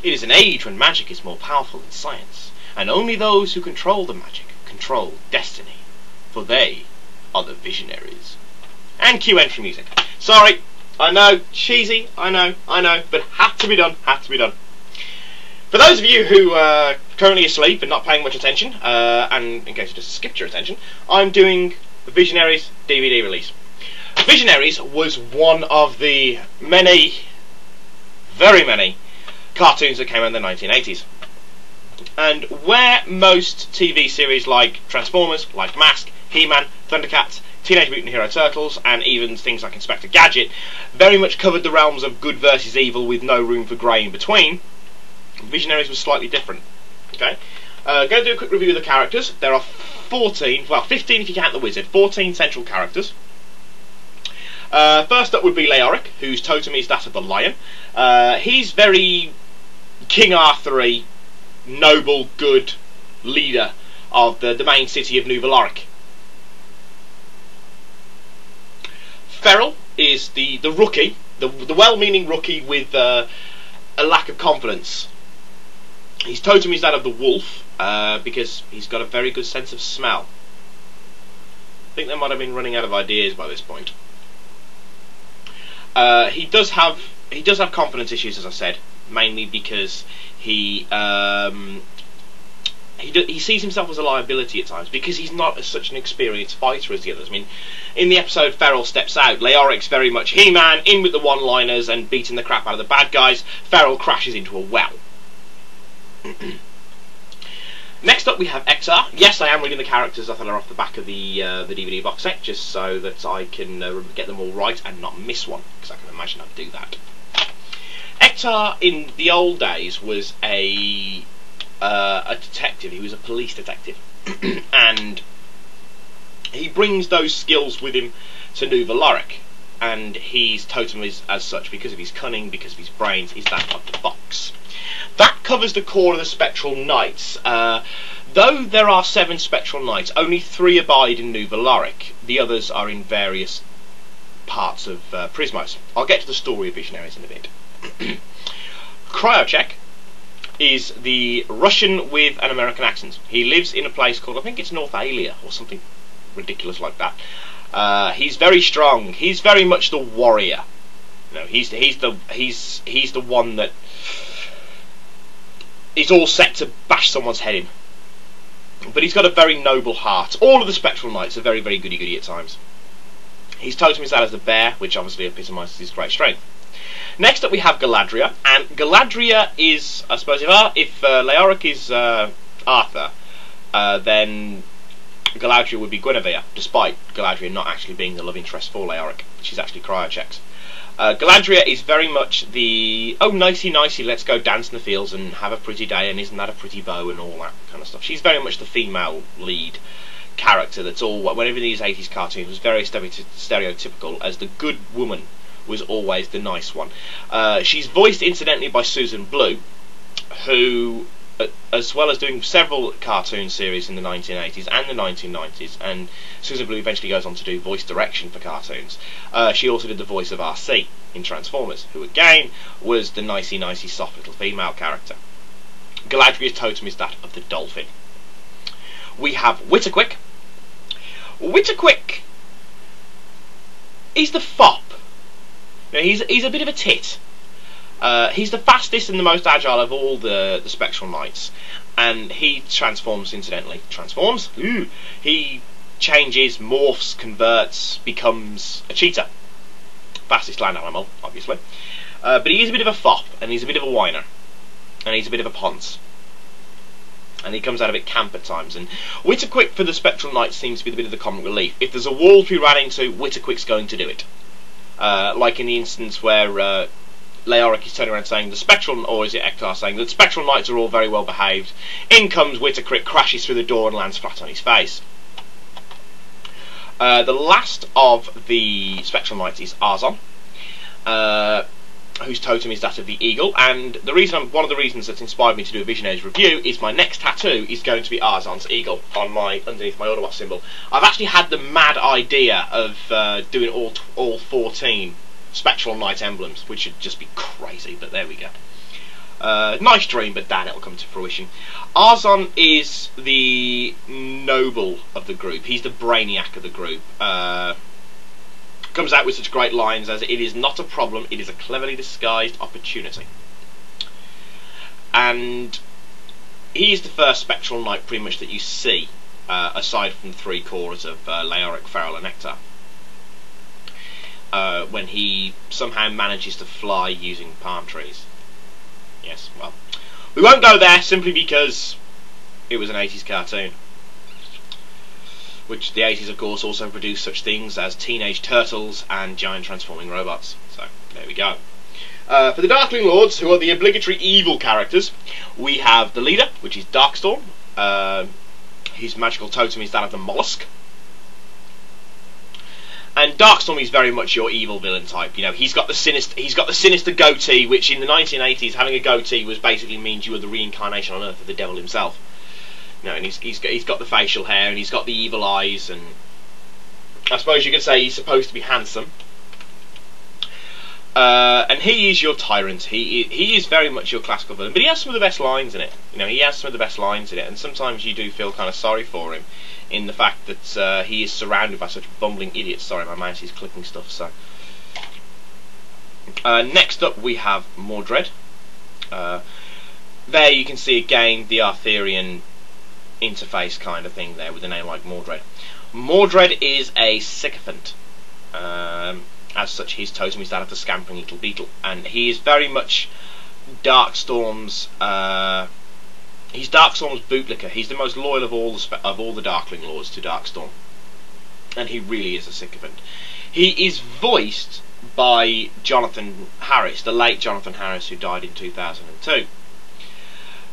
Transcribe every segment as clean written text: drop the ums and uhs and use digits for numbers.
It is an age when magic is more powerful than science, and only those who control the magic control destiny, for they are the visionaries. And cue entry music. Sorry, I know, cheesy, I know, but had to be done, had to be done. For those of you who are currently asleep and not paying much attention, and in case you just skipped your attention, I'm doing the Visionaries DVD release. Visionaries was one of the many, very many, cartoons that came out in the 1980s. And where most TV series like Transformers, like Mask, He-Man, Thundercats, Teenage Mutant Hero Turtles, and even things like Inspector Gadget very much covered the realms of good versus evil with no room for grey in between, Visionaries was slightly different. Okay, going to do a quick review of the characters. There are 14, well 15 if you count the wizard, 14 central characters. First up would be Leoric, whose totem is that of the lion. He's very King Arthur-y, noble, good leader of the main city of New Valoric. Ferrell is the rookie, the well-meaning rookie with a lack of confidence. His totem is that of the wolf, because he's got a very good sense of smell. I think they might have been running out of ideas by this point. He does have confidence issues, as I said, mainly because he sees himself as a liability at times, because he's not such an experienced fighter as the others. I mean, in the episode Ferrell steps out, Leoric's very much He-Man, in with the one-liners and beating the crap out of the bad guys. Ferrell crashes into a well. Next up we have XR. Yes, I am reading the characters that are off the back of the DVD box set, just so that I can get them all right and not miss one, because I can imagine I'd do that. XR in the old days was a detective. He was a police detective, and he brings those skills with him to New Valoric, and his totem is as such because of his cunning, because of his brains, is that of the fox. That covers the core of the Spectral Knights. Though there are 7 Spectral Knights, only 3 abide in New Valoric. The others are in various parts of Prismos. I'll get to the story of Visionaries in a bit. Cryochek is the Russian with an American accent. He lives in a place called, I think it's North Alia, or something ridiculous like that. He's very strong. He's very much the warrior. You know, he's the one that is all set to bash someone's head in. But he's got a very noble heart. All of the Spectral Knights are very, very goody-goody at times. His totem is that as the bear, which obviously epitomises his great strength. Next up we have Galadria, and Galadria is, I suppose, if Leoric is Arthur, then Galadria would be Guinevere, despite Galadria not actually being the love interest for Leoric. She's actually Cryochek's. Galadria is very much the, oh nicey nicey, let's go dance in the fields and have a pretty day, and isn't that a pretty bow, and all that kind of stuff. She's very much the female lead character that's all, whenever these 80s cartoons, was very stereotypical, as the good woman was always the nice one. She's voiced incidentally by Susan Blue, who, as well as doing several cartoon series in the 1980s and the 1990s, and Susan Blue eventually goes on to do voice direction for cartoons. She also did the voice of RC in Transformers, who again was the nicey nicey soft little female character. Galadria's totem is that of the dolphin. We have Witterquick. Witterquick is the fop. Now, he's a bit of a tit. He's the fastest and the most agile of all the Spectral Knights, and he transforms, incidentally. Transforms? Ooh. He changes, morphs, converts, becomes a cheetah. Fastest land animal, obviously. But he is a bit of a fop, and he's a bit of a whiner, and he's a bit of a ponce. And he comes out a bit camp at times, and Witterquick for the Spectral Knights seems to be a bit of the comic relief. If there's a wall to be ran into, Witterquick's going to do it. Like in the instance where Leoric is turning around saying the Spectral, or is it Ektar saying the Spectral Knights are all very well behaved. In comes Witterquick, crashes through the door and lands flat on his face. The last of the Spectral Knights is Arzon, whose totem is that of the eagle, and the reason one of the reasons that's inspired me to do a Visionaries review is my next tattoo is going to be Arzon's eagle on underneath my Autobot symbol. I've actually had the mad idea of doing all 14 Spectral Knight emblems, which would just be crazy, but there we go. Nice dream, but damn, it'll come to fruition. Arzon is the noble of the group. He's the brainiac of the group. Comes out with such great lines as, "It is not a problem, it is a cleverly disguised opportunity." And he is the first spectral knight pretty much that you see, aside from the three cores of Leoric, Feral and Nectar, when he somehow manages to fly using palm trees. Yes, well, we won't go there simply because it was an 80s cartoon, which the 80s of course also produced such things as Teenage Turtles and giant transforming robots. So there we go. For the Darkling Lords, who are the obligatory evil characters, we have the leader, which is Darkstorm. His magical totem is that of the mollusk. And Darkstorm is very much your evil villain type. You know, he's got the sinister goatee, which in the 1980s, having a goatee was basically means you were the reincarnation on Earth of the devil himself. You know, and he's got the facial hair and he's got the evil eyes, and I suppose you could say he's supposed to be handsome. And he is your tyrant. He is very much your classical villain, but he has some of the best lines in it. You know, he has some of the best lines in it, and sometimes you do feel kind of sorry for him, in the fact that he is surrounded by such bumbling idiots. Sorry, my mouse is clicking stuff. So, next up we have Mordred. There you can see again the Arthurian interface kind of thing there with a name like Mordred. Mordred is a sycophant. As such, his totem is that of the scampering little beetle, and he is very much Darkstorm's. He's Darkstorm's bootlicker. He's the most loyal of all the Darkling Lords to Darkstorm, and he really is a sycophant. He is voiced by Jonathan Harris, the late Jonathan Harris, who died in 2002.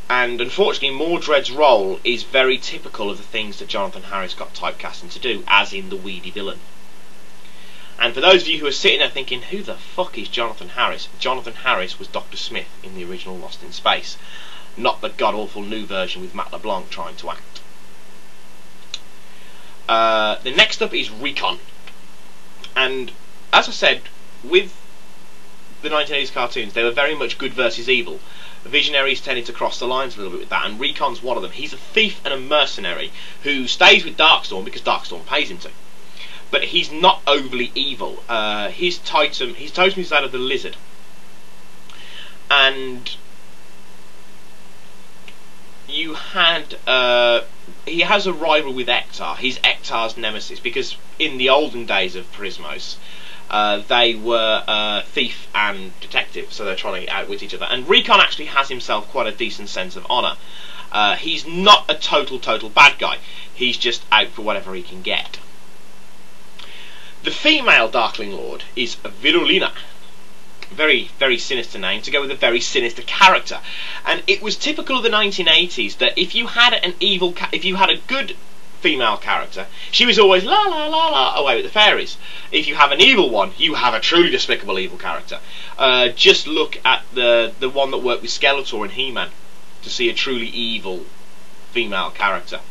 And unfortunately, Mordred's role is very typical of the things that Jonathan Harris got typecast into do, as in the weedy villain. And for those of you who are sitting there thinking, who the fuck is Jonathan Harris? Jonathan Harris was Dr. Smith in the original Lost in Space, not the god-awful new version with Matt LeBlanc trying to act. The next up is Recon. And as I said, with the 1980s cartoons, they were very much good versus evil. The Visionaries tended to cross the lines a little bit with that, and Recon's one of them. He's a thief and a mercenary who stays with Darkstorm because Darkstorm pays him to. But he's not overly evil. His totem is that of the lizard, and you had he has a rival with Ektar. He's Ektar's nemesis because in the olden days of Prismos, they were thief and detective, so they're trying to outwit each other. And Recon actually has himself quite a decent sense of honour. He's not a total bad guy. He's just out for whatever he can get. The female Darkling Lord is Virulina. Very, very sinister name to go with a very sinister character. And it was typical of the 1980s that if you had a good female character, she was always la la la la away with the fairies. If you have an evil one, you have a truly despicable evil character. Just look at the one that worked with Skeletor and He-Man to see a truly evil female character.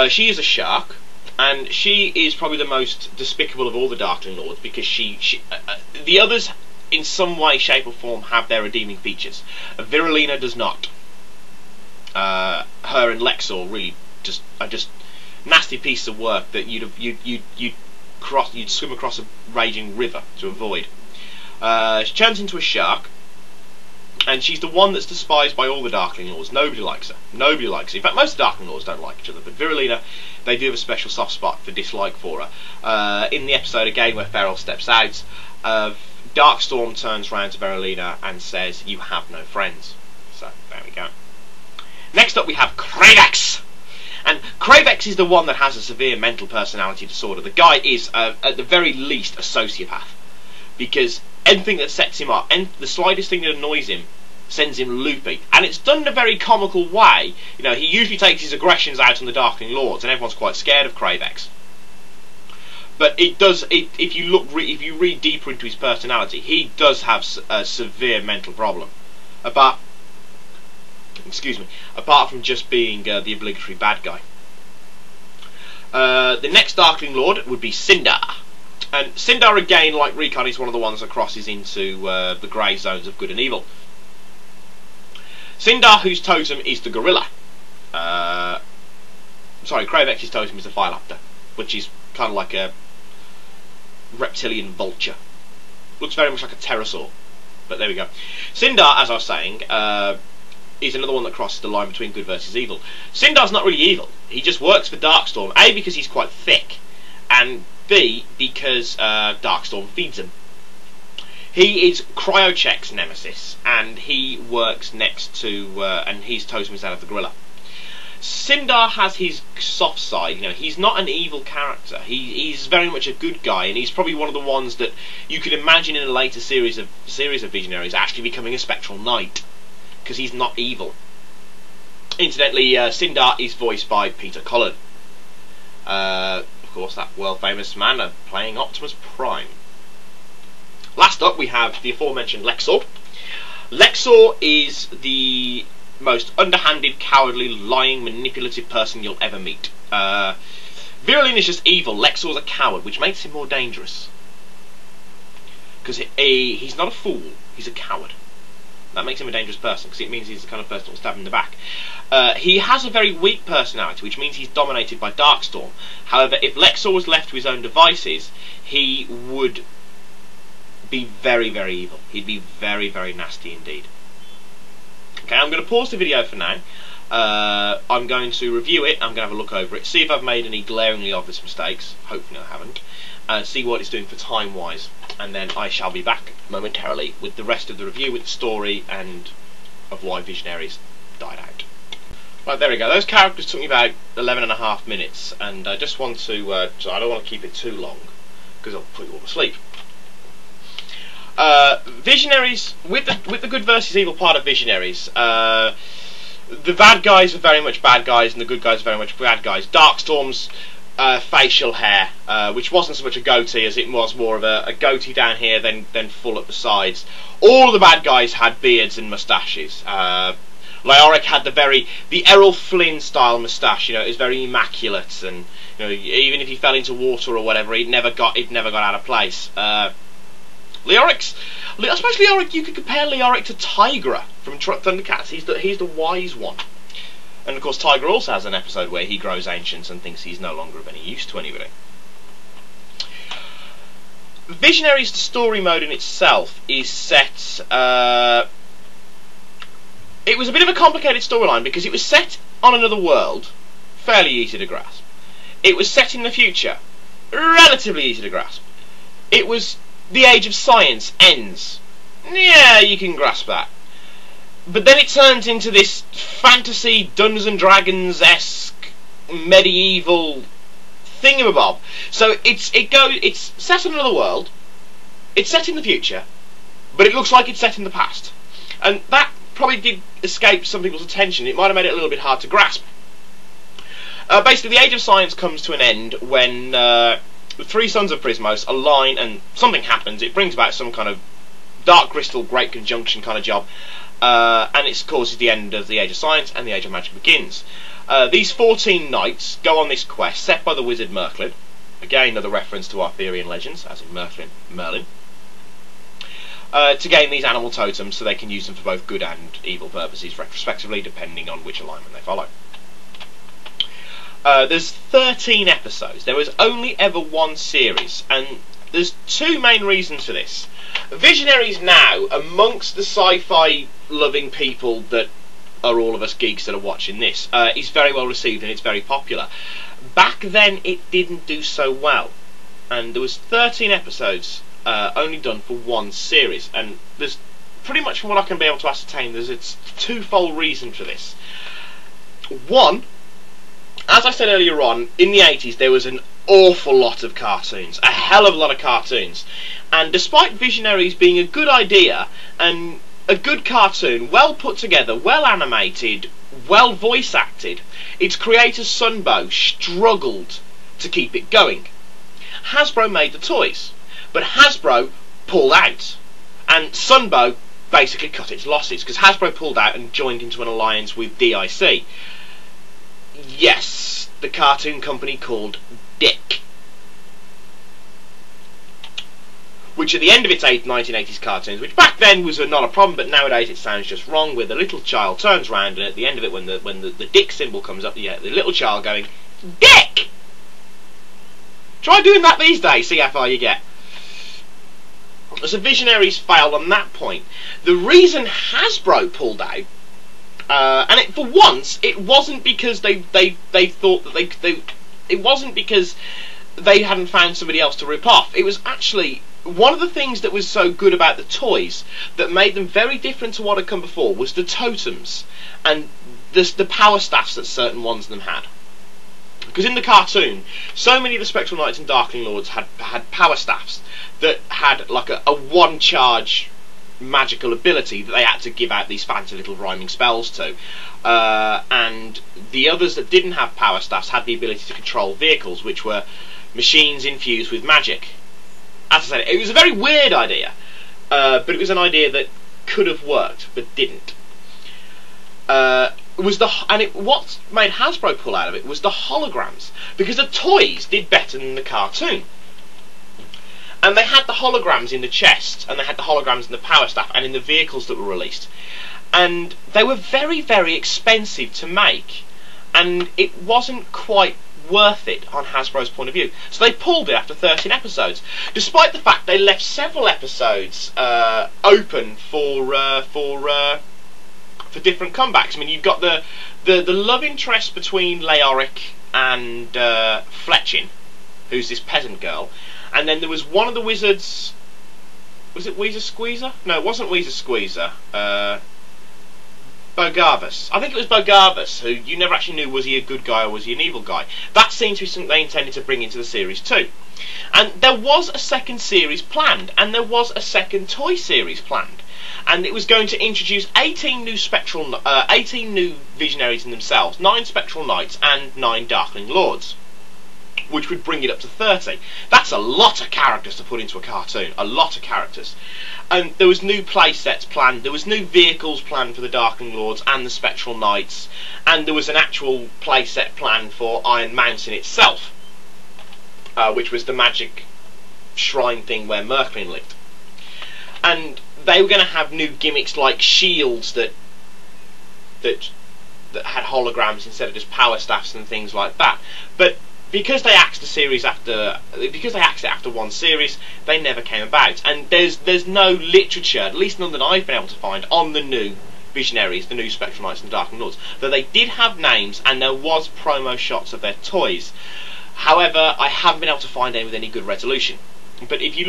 She is a shark. And she is probably the most despicable of all the Darkling Lords because the others, in some way, shape or form, have their redeeming features. Virulina does not. Her and Lexor really are just nasty pieces of work that you'd swim across a raging river to avoid. She turns into a shark, and she's the one that's despised by all the Darkling Lords. Nobody likes her. Nobody likes her. In fact, most of the Darkling Lords don't like each other, but Virulina, they do have a special soft spot for dislike for her. In the episode, again, where Feral steps out, Darkstorm turns round to Virulina and says, "You have no friends." So, there we go. Next up, we have Kravex. And Kravex is the one that has a severe mental personality disorder. The guy is, at the very least, a sociopath. Because anything that sets him up, and the slightest thing that annoys him, sends him loopy. And it's done in a very comical way. You know, he usually takes his aggressions out on the Darkling Lords, and everyone's quite scared of Kravex. But it does. If you read deeper into his personality, he does have a severe mental problem. Apart from just being the obligatory bad guy. The next Darkling Lord would be Cinder. And Sindar, again, like Recon, is one of the ones that crosses into the grey zones of good and evil. Sindar, whose totem is the gorilla. Sorry, Kravex's totem is the Philaptor, which is kind of like a reptilian vulture. Looks very much like a pterosaur, but there we go. Sindar, as I was saying, is another one that crosses the line between good versus evil. Sindar's not really evil. He just works for Darkstorm, A, because he's quite thick, and B, because Darkstorm feeds him. He is Cryochek's nemesis, and he works next to, and his totem is that of the gorilla. Sindar has his soft side. You know, he's not an evil character. He's very much a good guy, and he's probably one of the ones that you could imagine in a later series of visionaries actually becoming a spectral knight, because he's not evil. Incidentally, Sindar is voiced by Peter Cullen. Of course, that world famous man playing Optimus Prime. Last up, we have the aforementioned Lexor. Lexor is the most underhanded, cowardly, lying, manipulative person you'll ever meet. Virulin is just evil. Lexor's a coward, which makes him more dangerous. Because he's not a fool, he's a coward. That makes him a dangerous person, because it means he's the kind of person that will stab him in the back. He has a very weak personality, which means he's dominated by Darkstorm. However, if Lexor was left to his own devices, he would be very, very evil. He'd be very, very nasty indeed. Okay, I'm going to pause the video for now. I'm going to review it, I'm going to have a look over it, see if I've made any glaringly obvious mistakes, hopefully I haven't, see what it's doing for time-wise, and then I shall be back momentarily with the rest of the review, with the story, and of why Visionaries died out. Right, there we go. Those characters took me about 11.5 minutes, and I just want to, so I don't want to keep it too long, because I'll put you all to sleep. Visionaries, with the good versus evil part of Visionaries, the bad guys are very much bad guys and the good guys are very much bad guys. Darkstorm's facial hair, which wasn't so much a goatee as it was more of a goatee down here than full at the sides. All of the bad guys had beards and moustaches. Leoric had the Errol Flynn style moustache. You know, it was very immaculate, and you know, even if he fell into water or whatever, it never got out of place. I suppose Leoric, you could compare Leoric to Tigra from Thundercats. He's the wise one. And of course Tigra also has an episode where he grows ancient and thinks he's no longer of any use to anybody. Visionaries' story mode in itself is set... it was a bit of a complicated storyline because it was set on another world, fairly easy to grasp. It was set in the future, relatively easy to grasp. It was... the age of science ends. Yeah, you can grasp that. But then it turns into this fantasy, Dungeons and Dragons-esque, medieval thingamabob. So it's set in another world, it's set in the future, but it looks like it's set in the past. And that probably did escape some people's attention. It might have made it a little bit hard to grasp. Basically, the age of science comes to an end when... the three sons of Prismos align and something happens. It brings about some kind of Dark Crystal Great Conjunction kind of job, and it causes the end of the Age of Science and the Age of Magic begins. These 14 knights go on this quest set by the wizard Merlin. Again, another reference to Arthurian legends, as in Merlin. To gain these animal totems so they can use them for both good and evil purposes, retrospectively, depending on which alignment they follow. There's 13 episodes. There was only ever one series, and there's two main reasons for this. Visionaries now, amongst the sci-fi loving people that are all of us geeks that are watching this, is very well received and it's very popular. Back then it didn't do so well, and there was 13 episodes only done for one series, and there's pretty much, from what I can be able to ascertain, there's a twofold reason for this. One, as I said earlier on, in the 80s there was an awful lot of cartoons, a hell of a lot of cartoons, and despite Visionaries being a good idea and a good cartoon, well put together, well animated, well voice acted, its creator Sunbow struggled to keep it going. Hasbro made the toys, but Hasbro pulled out, and Sunbow basically cut its losses because Hasbro pulled out and joined into an alliance with DIC. Yes, the cartoon company called Dick. which at the end of its 1980s cartoons, which back then was not a problem, but nowadays it sounds just wrong, where the little child turns around and at the end of it, when the dick symbol comes up, you get the little child going, "Dick!" Try doing that these days, see how far you get. So Visionaries failed on that point. The reason Hasbro pulled out, and for once, it wasn't because they thought that it wasn't because they hadn't found somebody else to rip off. It was actually one of the things that was so good about the toys that made them very different to what had come before was the totems and the power staffs that certain ones of them had. Because in the cartoon, so many of the Spectral Knights and Darkling Lords had power staffs that had like a one-charge magical ability that they had to give out these fancy little rhyming spells to. And the others that didn't have power staffs had the ability to control vehicles, which were machines infused with magic. As I said, it was a very weird idea, but it was an idea that could have worked, but didn't. What made Hasbro pull out of it was the holograms, because the toys did better than the cartoon. And they had the holograms in the chest, and they had the holograms in the power staff, and in the vehicles that were released. And they were very, very expensive to make, and it wasn't quite worth it on Hasbro's point of view. So they pulled it after 13 episodes, despite the fact they left several episodes open for different comebacks. I mean, you've got the love interest between Leoric and Fletchin, who's this peasant girl, and then there was one of the wizards. Was it Weezer Squeezer? No, it wasn't Weezer Squeezer. Bogavus. I think it was Bogavus, who you never actually knew was he a good guy or was he an evil guy. That seems to be something they intended to bring into the series too. And there was a second series planned, and there was a second toy series planned. And it was going to introduce 18 new Visionaries in themselves, 9 Spectral Knights and 9 Darkling Lords, which would bring it up to 30. That's a lot of characters to put into a cartoon, a lot of characters. And there was new play sets planned, there was new vehicles planned for the Darkling Lords and the Spectral Knights, and there was an actual play set planned for Iron Mountain itself, which was the magic shrine thing where Merklin lived. And they were going to have new gimmicks like shields that had holograms instead of just power staffs and things like that. But because they axed it after one series, they never came about. And there's no literature, at least none that I've been able to find, on the new Visionaries, the new Spectral Knights and Darkling Lords. Though they did have names and there was promo shots of their toys. However, I haven't been able to find any with any good resolution. But if you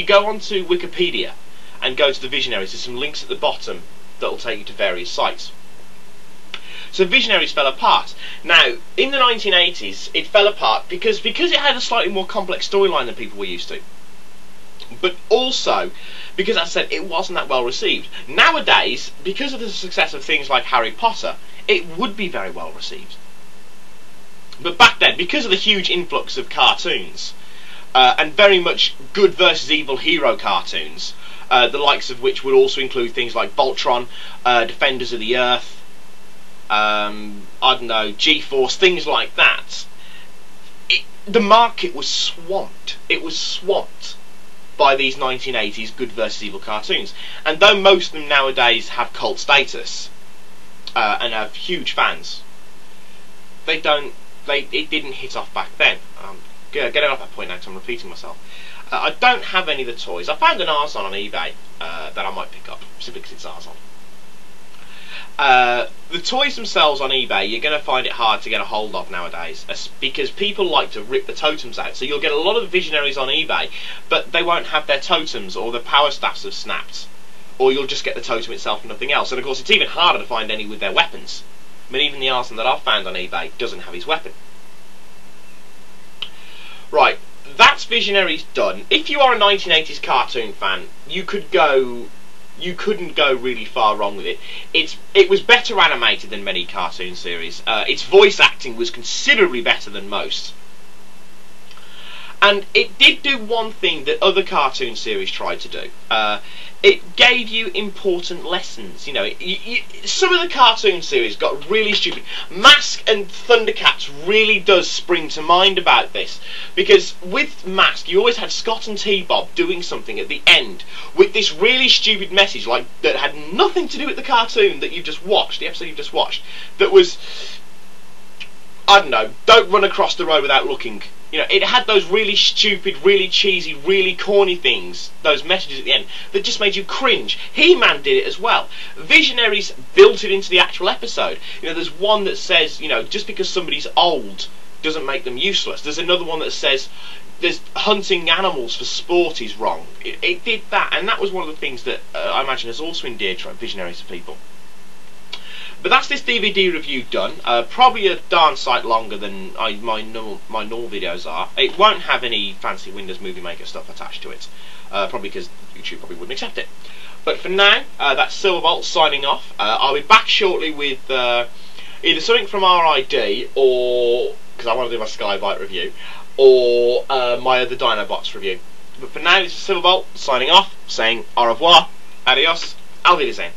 go onto Wikipedia and go to the Visionaries, there's some links at the bottom that will take you to various sites. So Visionaries fell apart. Now, in the 1980s, it fell apart because it had a slightly more complex storyline than people were used to. But also, because, as I said, it wasn't that well received. Nowadays, because of the success of things like Harry Potter, it would be very well received. But back then, because of the huge influx of cartoons, and very much good versus evil hero cartoons, the likes of which would also include things like Voltron, Defenders of the Earth, I don't know, G-Force, things like that. The market was swamped. It was swamped by these 1980s good versus evil cartoons. And though most of them nowadays have cult status and have huge fans, it didn't hit off back then. Getting off that point now because I'm repeating myself. I don't have any of the toys. I found an Arzon on eBay that I might pick up, simply because it's Arzon. The toys themselves on eBay, you're going to find it hard to get a hold of nowadays, because people like to rip the totems out. So you'll get a lot of Visionaries on eBay, but they won't have their totems, or the power staffs have snapped, or you'll just get the totem itself and nothing else. And of course it's even harder to find any with their weapons. I mean, even the Arzon that I've found on eBay doesn't have his weapon. Right, that's Visionaries done. If you are a 1980s cartoon fan, you couldn't go really far wrong with it. It was better animated than many cartoon series. Its voice acting was considerably better than most. And it did do one thing that other cartoon series tried to do. it gave you important lessons. You know, some of the cartoon series got really stupid. Mask and Thundercats really does spring to mind about this, because with Mask you always had Scott and T-Bob doing something at the end with this really stupid message, like, that had nothing to do with the cartoon that you've just watched, the episode you've just watched, that was, I don't know, don't run across the road without looking. You know, it had those really stupid, really cheesy, really corny things, those messages at the end, that just made you cringe. He-Man did it as well. Visionaries built it into the actual episode. You know, there's one that says, you know, just because somebody's old doesn't make them useless. There's another one that says, there's hunting animals for sport is wrong. It did that, and that was one of the things that I imagine has also endeared Visionaries to people. But that's this DVD review done. Probably a darn sight longer than my normal videos are. It won't have any fancy Windows Movie Maker stuff attached to it, probably because YouTube probably wouldn't accept it. But for now, that's Silverbolt signing off. I'll be back shortly with either something from RID, or because I want to do my Skybite review, or my other Dinobots review. But for now, this is Silverbolt signing off, saying au revoir, adios, auf Wiedersehen.